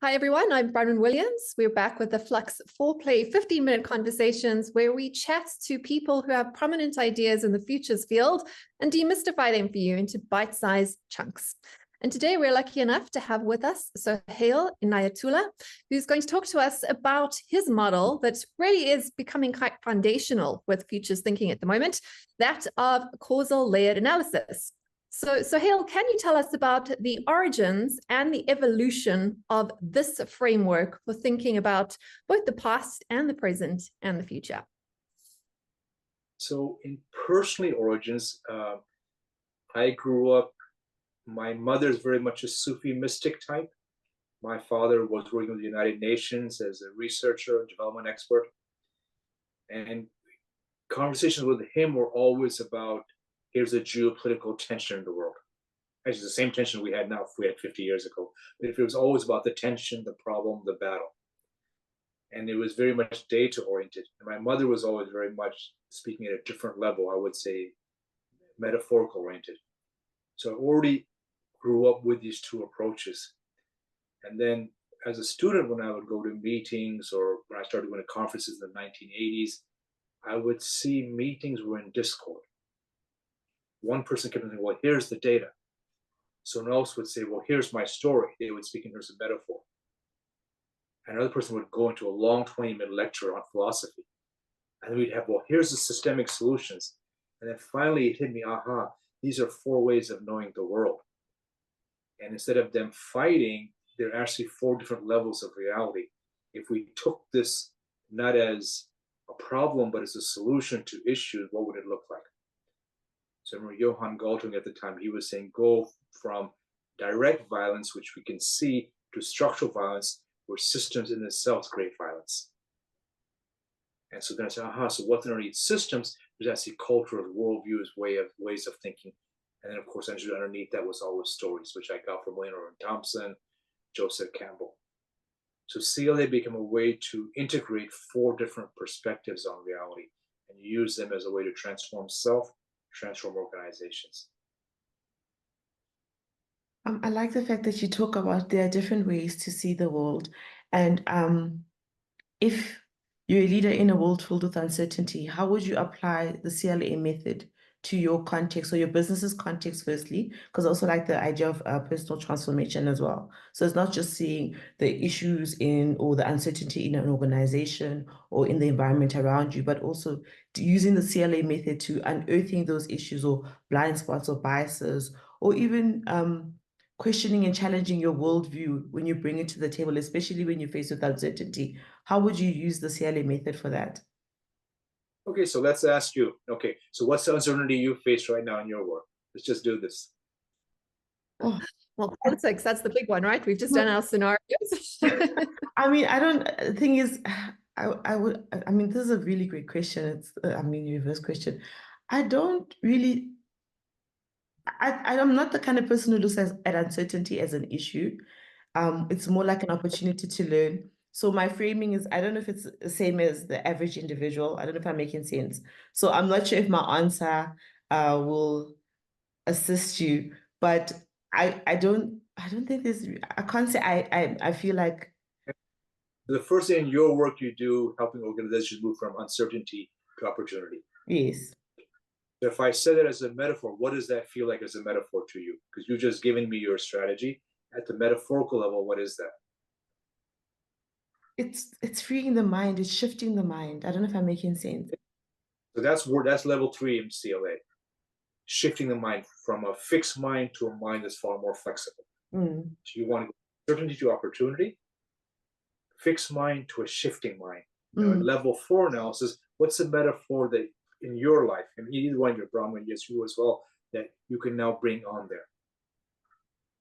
Hi, everyone. I'm Bronwyn Williams. We're back with the Flux Foreplay 15-minute conversations where we chat to people who have prominent ideas in the futures field and demystify them for you into bite-sized chunks. And today we're lucky enough to have with us Sohail Inayatullah, who's going to talk to us about his model that really is becoming quite foundational with futures thinking at the moment, that of causal layered analysis. So, Sohail, can you tell us about the origins and the evolution of this framework for thinking about both the past and the present and the future? So in personal origins, I grew up, my mother is very much a Sufi mystic type. My father was working with the United Nations as a researcher, development expert. And conversations with him were always about, here's a geopolitical tension in the world. Actually, the same tension we had now if we had 50 years ago. But it was always about the tension, the problem, the battle. And it was very much data oriented. And my mother was always very much speaking at a different level, I would say metaphorical oriented. So I already grew up with these two approaches. And then as a student, when I would go to meetings or when I started going to conferences in the 1980s, I would see meetings were in discord. One person kept saying, well, here's the data. Someone else would say, well, here's my story. They would speak in terms of metaphor. Another person would go into a long 20-minute lecture on philosophy. And we'd have, well, here's the systemic solutions. And then finally it hit me, aha, these are 4 ways of knowing the world. And instead of them fighting, there are actually 4 different levels of reality. If we took this not as a problem, but as a solution to issues, what would it look like? So I remember Johann Galtung at the time, he was saying, go from direct violence, which we can see, to structural violence, where systems in themselves create violence. And so then I said, aha, so what's underneath systems? There's actually culture, worldviews, ways of thinking. And then, of course, underneath that was always stories, which I got from Leonard Thompson, Joseph Campbell. So CLA became a way to integrate 4 different perspectives on reality and use them as a way to transform self, transform organizations. I like the fact that you talk about there are different ways to see the world. And if you're a leader in a world filled with uncertainty, how would you apply the CLA method to your context or your business's context firstly? Because I also like the idea of personal transformation as well. So it's not just seeing the issues in or the uncertainty in an organization or in the environment around you, but also using the CLA method to unearthing those issues or blind spots or biases, or even questioning and challenging your worldview when you bring it to the table, especially when you're faced with uncertainty. How would you use the CLA method for that? Okay, so let's ask you. Okay, so what's the uncertainty you face right now in your work? Let's just do this. Oh, well, politics, that's the big one, right? We've just done our scenarios. I mean, the thing is, I mean, this is a really great question. It's, your first question. I'm not the kind of person who looks at uncertainty as an issue. It's more like an opportunity to learn. So my framing is, I don't know if it's the same as the average individual. I don't know if I'm making sense. So I'm not sure if my answer will assist you, but I don't think I can't say I feel like. The first thing in your work you do, helping organizations move from uncertainty to opportunity. Yes. If I said it as a metaphor, what does that feel like as a metaphor to you? Because you've just given me your strategy. At the metaphorical level, what is that? It's freeing the mind. It's shifting the mind. I don't know if I'm making sense. So that's level 3 in CLA. Shifting the mind from a fixed mind to a mind that's far more flexible. So you want to go certainty to opportunity, fixed mind to a shifting mind. Now, in level 4 analysis, what's the metaphor that in your life, and either one, your Bronwyn, yes, you as well, that you can now bring on there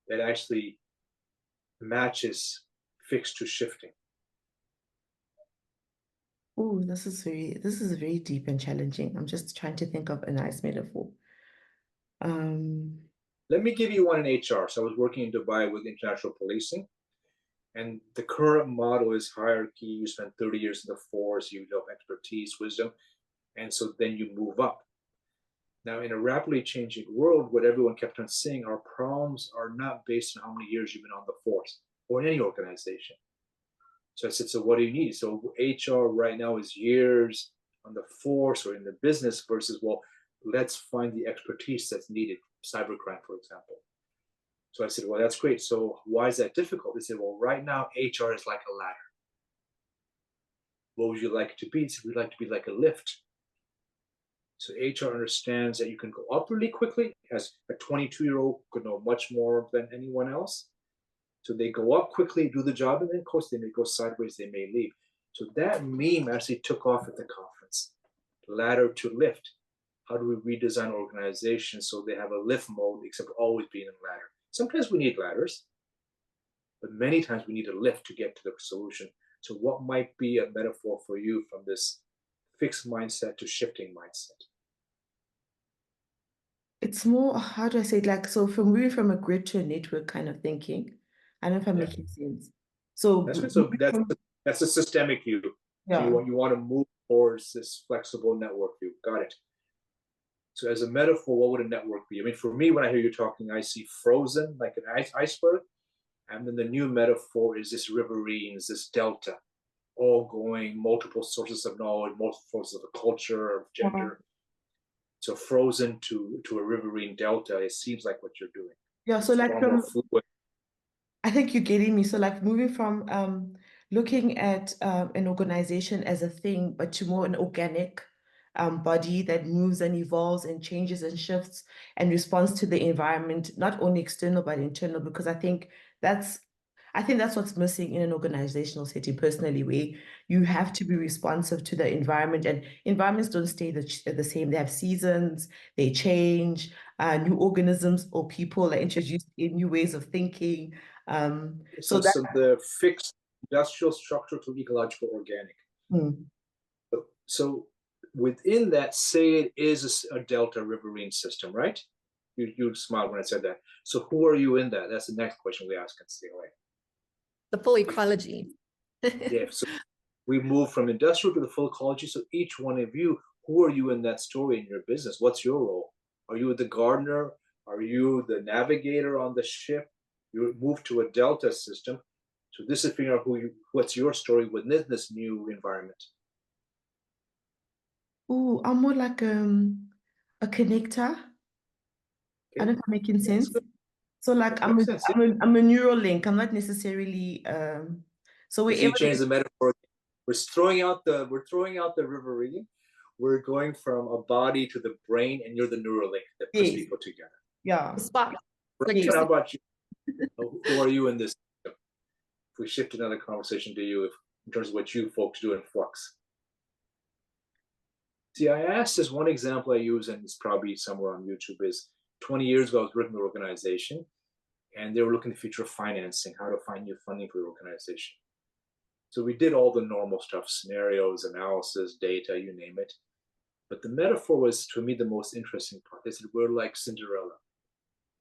that actually matches fixed to shifting? Oh, this is very deep and challenging. I'm just trying to think of a nice metaphor. Let me give you one in HR. So I was working in Dubai with international policing, and the current model is hierarchy. You spend 30 years in the force, you develop expertise, wisdom, and so then you move up. Now, in a rapidly changing world, what everyone kept on saying, our problems are not based on how many years you've been on the force. or in any organization. So I said, so what do you need? So HR right now is years on the force or in the business versus, well, let's find the expertise that's needed, cybercrime, for example. So I said, well, that's great. So why is that difficult? They said, well, right now, HR is like a ladder. What would you like it to be? So we'd like to be like a lift. So HR understands that you can go up really quickly, as a 22-year-old could know much more than anyone else. So they go up quickly, do the job, and then of course they may go sideways, they may leave. So that meme actually took off at the conference. Ladder to lift. How do we redesign organizations so they have a lift mode, except always being in ladder? Sometimes we need ladders, but many times we need a lift to get to the solution. So what might be a metaphor for you from this fixed mindset to shifting mindset? It's more, how do I say it? Like, so from moving from a grid to a network kind of thinking. I don't know if I'm making sense. So that's a systemic view. Yeah. So you want to move towards this flexible network view. Got it. So as a metaphor, what would a network be? I mean, for me, when I hear you talking, I see frozen like an iceberg. And then the new metaphor is this riverines, this delta, all going multiple sources of knowledge, multiple sources of culture, of gender. So frozen to a riverine delta, it seems like what you're doing. Yeah, so like from, I think you're getting me. So like moving from looking at an organization as a thing, but to more an organic body that moves and evolves and changes and shifts and responds to the environment, not only external but internal, because I think that's what's missing in an organizational setting personally, where you have to be responsive to the environment, and environments don't stay the same. They have seasons, they change, new organisms or people are introduced in new ways of thinking. So the fixed industrial structure to ecological organic. So within that, say it is a delta riverine system, right? You smiled when I said that. So who are you in that? That's the next question we ask in CLA. The full ecology. Yeah, so we move from industrial to the full ecology. So each one of you, who are you in that story in your business? What's your role? Are you the gardener? Are you the navigator on the ship? You move to a delta system. So this is figuring out what's your story within this new environment. Oh, I'm more like a connector. Okay. I don't know if I'm making sense. So like I'm a neural link. I'm not necessarily so we change the metaphor. We're throwing out the riverine. We're going from a body to the brain, and you're the neural link that puts people together. Yeah. Spot. How about you? Who are you in this? If we shift another conversation to you, in terms of what you folks do in Flux. See, I asked this one example I use, and it's probably somewhere on YouTube, is 20 years ago, I was working with an organization, and they were looking at the future of financing, how to find new funding for the organization. So we did all the normal stuff, scenarios, analysis, data, you name it. But the metaphor was, to me, the most interesting part. They said, we're like Cinderella.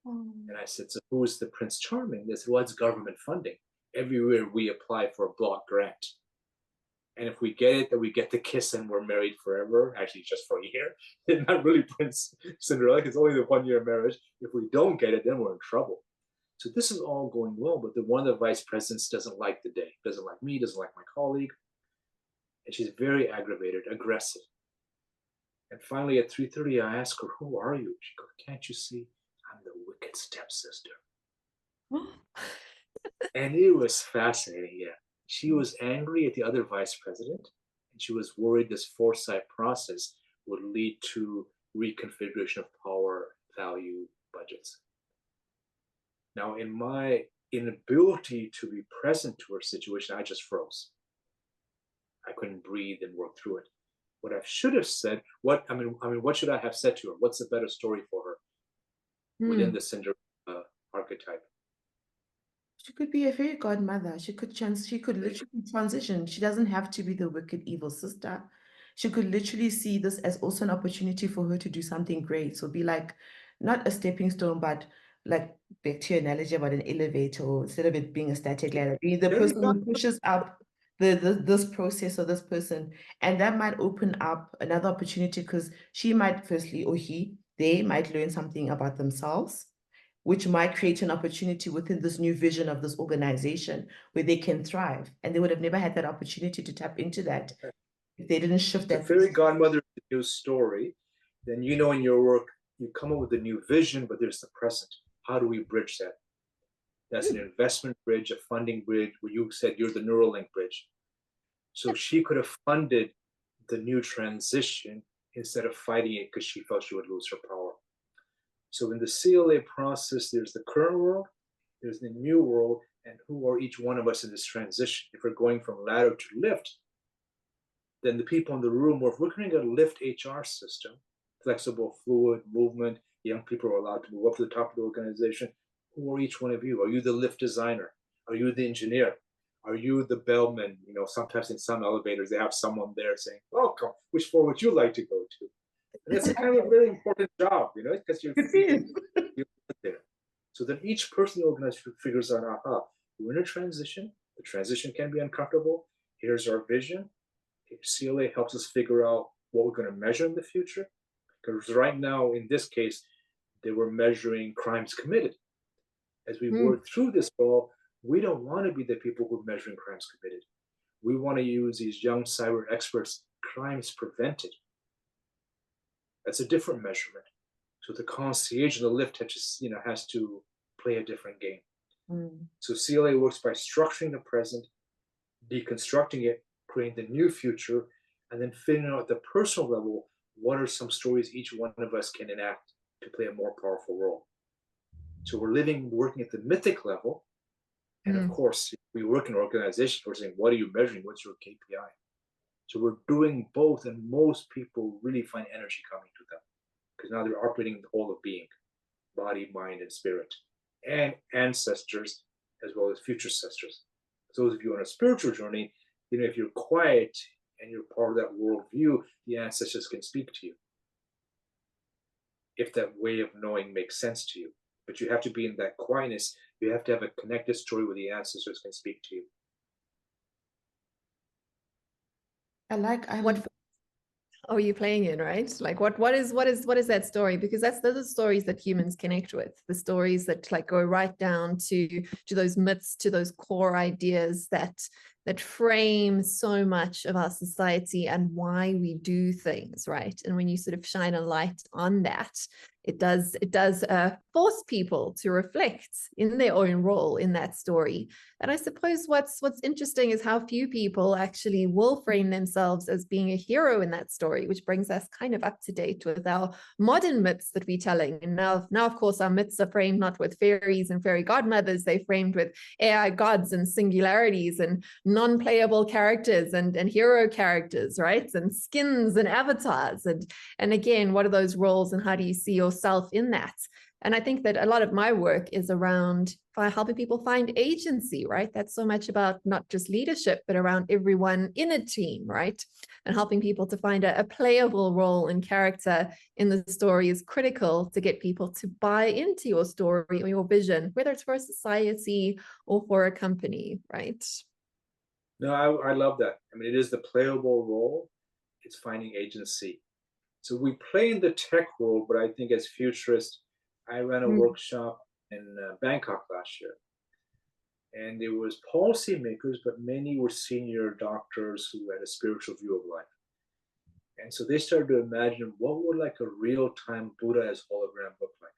And I said, so who is the Prince Charming? They said, well, it's government funding. Everywhere we apply for a block grant. And if we get it, then we get the kiss and we're married forever. Actually, just for a year. It's not really Prince Cinderella. It's only the 1 year marriage. If we don't get it, then we're in trouble. So this is all going well, but one of the vice presidents doesn't like the day, doesn't like me, doesn't like my colleague. And she's very aggravated, aggressive. And finally at 3:30, I asked her, who are you? She goes, can't you see? I'm the wicked stepsister. And it was fascinating, yeah. She was angry at the other vice president, and she was worried this foresight process would lead to reconfiguration of power, value, budgets. Now, in my inability to be present to her situation, I just froze. I couldn't breathe and work through it. What I should have said, what should I have said to her? What's a better story for her within the Cinderella archetype? She could be a fairy godmother. She could literally transition. She doesn't have to be the wicked evil sister. She could literally see this as also an opportunity for her to do something great. So be like, not a stepping stone, but like back to your analogy about an elevator, instead of it being a static ladder, be the person who pushes up this process or this person. And that might open up another opportunity, because she might, firstly, or they might learn something about themselves. which might create an opportunity within this new vision of this organization where they can thrive. And they would have never had that opportunity to tap into that if they didn't shift The that. fairy godmother is a new story. Then, you know, in your work, you come up with a new vision, but there's the present. How do we bridge that? That's an investment bridge, a funding bridge, where you said you're the Neuralink bridge. So she could have funded the new transition instead of fighting it because she felt she would lose her power. So in the CLA process, there's the current world, there's the new world, and who are each one of us in this transition? If we're going from ladder to lift, then the people in the room, or if we're creating a lift HR system, flexible, fluid movement, young people are allowed to move up to the top of the organization. Who are each one of you? Are you the lift designer? Are you the engineer? Are you the bellman? You know, sometimes in some elevators, they have someone there saying, welcome, which floor would you like to go to? And it's kind of a very important job, you know, because you're there. So then each person in the organization figures out, aha, we're in a transition. The transition can be uncomfortable. Here's our vision. CLA helps us figure out what we're going to measure in the future. Because right now, in this case, they were measuring crimes committed. As we work through this all, we don't want to be the people who are measuring crimes committed. We want to use these young cyber experts, crimes prevented. That's a different measurement. So the concierge and the lift has to play a different game. So CLA works by structuring the present, deconstructing it, creating the new future, and then figuring out at the personal level, what are some stories each one of us can enact to play a more powerful role. So we're working at the mythic level. And of course, we work in an organization, we're saying, what are you measuring? What's your KPI? So we're doing both, and most people really find energy coming to them because now they're operating the whole of being, body, mind, and spirit, and ancestors, as well as future ancestors. So those of you on a spiritual journey, you know, if you're quiet and you're part of that worldview, the ancestors can speak to you. If that way of knowing makes sense to you. But you have to be in that quietness. You have to have a connected story where the ancestors can speak to you. What are you playing in, right? Like what is that story? Because those are the stories that humans connect with, the stories that like go right down to those myths, to those core ideas that frame so much of our society and why we do things, right? And when you sort of shine a light on that, it does force people to reflect in their own role in that story. And I suppose what's interesting is how few people actually will frame themselves as being a hero in that story, which brings us kind of up to date with our modern myths that we're telling. And now of course, our myths are framed not with fairies and fairy godmothers, they're framed with AI gods and singularities and non-playable characters and hero characters, right? And skins and avatars. And again, what are those roles and how do you see yourself in that? And I think that a lot of my work is around helping people find agency, right? That's so much about not just leadership, but around everyone in a team, right? And helping people to find a playable role and character in the story is critical to get people to buy into your story or your vision, whether it's for a society or for a company, right? No, I love that. I mean, it is the playable role. It's finding agency. So we play in the tech world, but I think as futurists, I ran a workshop in Bangkok last year. And there was policymakers, but many were senior doctors who had a spiritual view of life. And so they started to imagine what would like a real-time Buddha as hologram look like.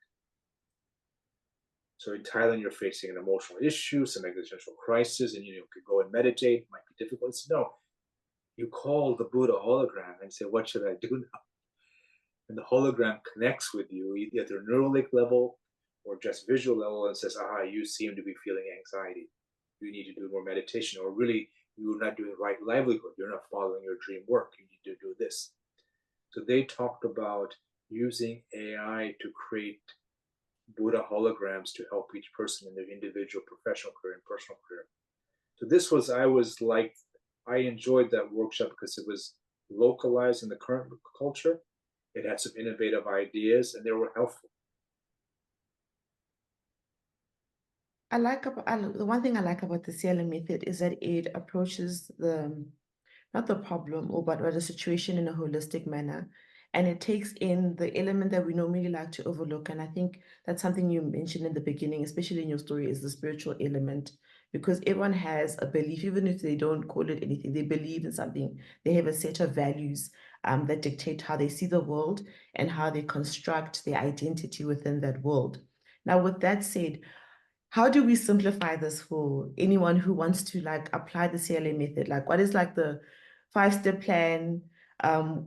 So in Thailand, you're facing an emotional issue, some existential crisis, and you could go and meditate. It might be difficult. It's no, you call the Buddha hologram and say, what should I do now? And the hologram connects with you either at the Neuralink level or just visual level and says, aha, you seem to be feeling anxiety. You need to do more meditation, or really, you're not doing right livelihood. You're not following your dream work. You need to do this. So they talked about using AI to create Buddha holograms to help each person in their individual professional career and personal career. So I enjoyed that workshop because it was localized in the current culture. It had some innovative ideas and they were helpful. The one thing I like about the CLA method is that it approaches not the problem, but the situation in a holistic manner. and it takes in the element that we normally like to overlook. And I think that's something you mentioned in the beginning, especially in your story, is the spiritual element, because everyone has a belief, even if they don't call it anything, they believe in something. They have a set of values that dictate how they see the world and how they construct their identity within that world. Now, with that said, how do we simplify this for anyone who wants to like apply the CLA method? Like, what is like the 5-step plan?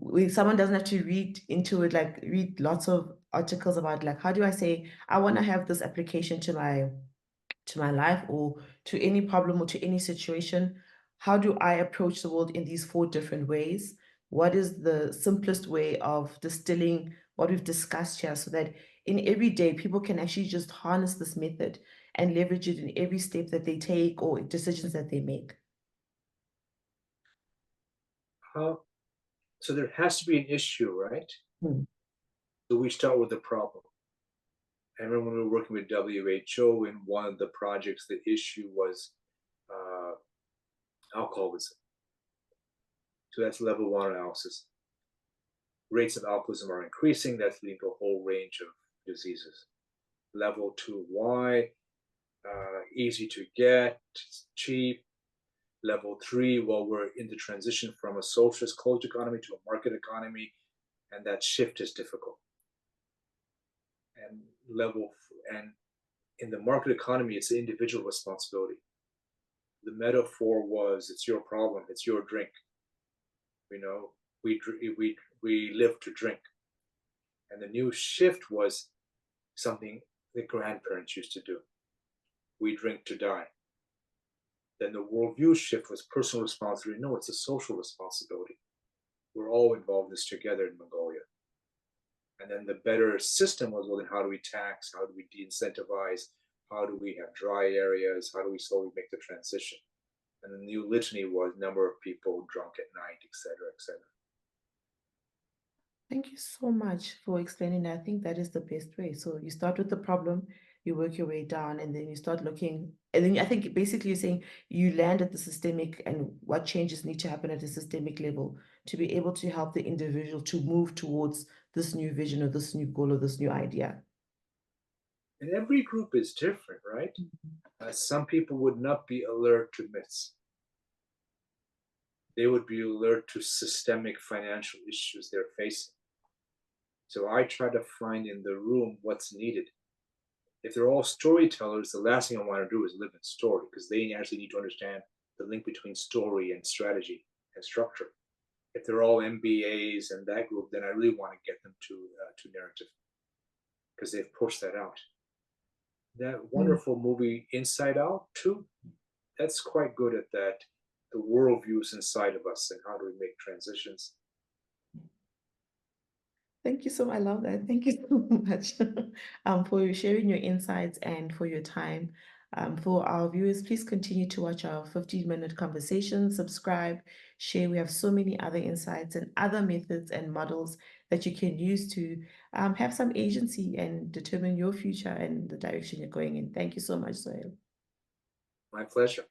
Where someone doesn't have to read into it, like read lots of articles about like, how do I say, I want to have this application to my life or to any problem or to any situation? How do I approach the world in these 4 different ways? What is the simplest way of distilling what we've discussed here so that in every day people can actually just harness this method and leverage it in every step that they take or decisions that they make? So there has to be an issue, right? So we start with the problem. I remember when we were working with WHO, in one of the projects, the issue was alcoholism. So that's level 1 analysis. Rates of alcoholism are increasing. That's leading to a whole range of diseases. Level 2, why? Easy to get, cheap. Level 3, well, we're in the transition from a socialist closed economy to a market economy, and that shift is difficult. And in the market economy, it's an individual responsibility. The metaphor was, it's your problem, it's your drink. You know, we live to drink. And the new shift was something the grandparents used to do. We drink to die. Then the worldview shift was personal responsibility. No, it's a social responsibility. We're all involved in this together in Mongolia. And then the better system was, well, then how do we tax? How do we de-incentivize? How do we have dry areas? How do we slowly make the transition? And the new litany was number of people drunk at night, et cetera, et cetera. Thank you so much for explaining that. I think that is the best way. So you start with the problem, you work your way down, and then you start looking. And then I think basically you're saying you land at the systemic and what changes need to happen at a systemic level to be able to help the individual to move towards this new vision or this new goal or this new idea. And every group is different, right? Some people would not be alert to myths. They would be alert to systemic financial issues they're facing. So I try to find in the room what's needed. If they're all storytellers, the last thing I want to do is live in story, because they actually need to understand the link between story and strategy and structure. If they're all MBAs and that group, then I really want to get them to narrative, because they've pushed that out. That wonderful movie Inside Out too, that's quite good at that. The worldviews inside of us and how do we make transitions. Thank you so much. I love that. Thank you so much for sharing your insights and for your time. For our viewers, please continue to watch our 15-minute conversation, subscribe, share. We have so many other insights and other methods and models that you can use to have some agency and determine your future and the direction you're going in. Thank you so much, Sohail. My pleasure.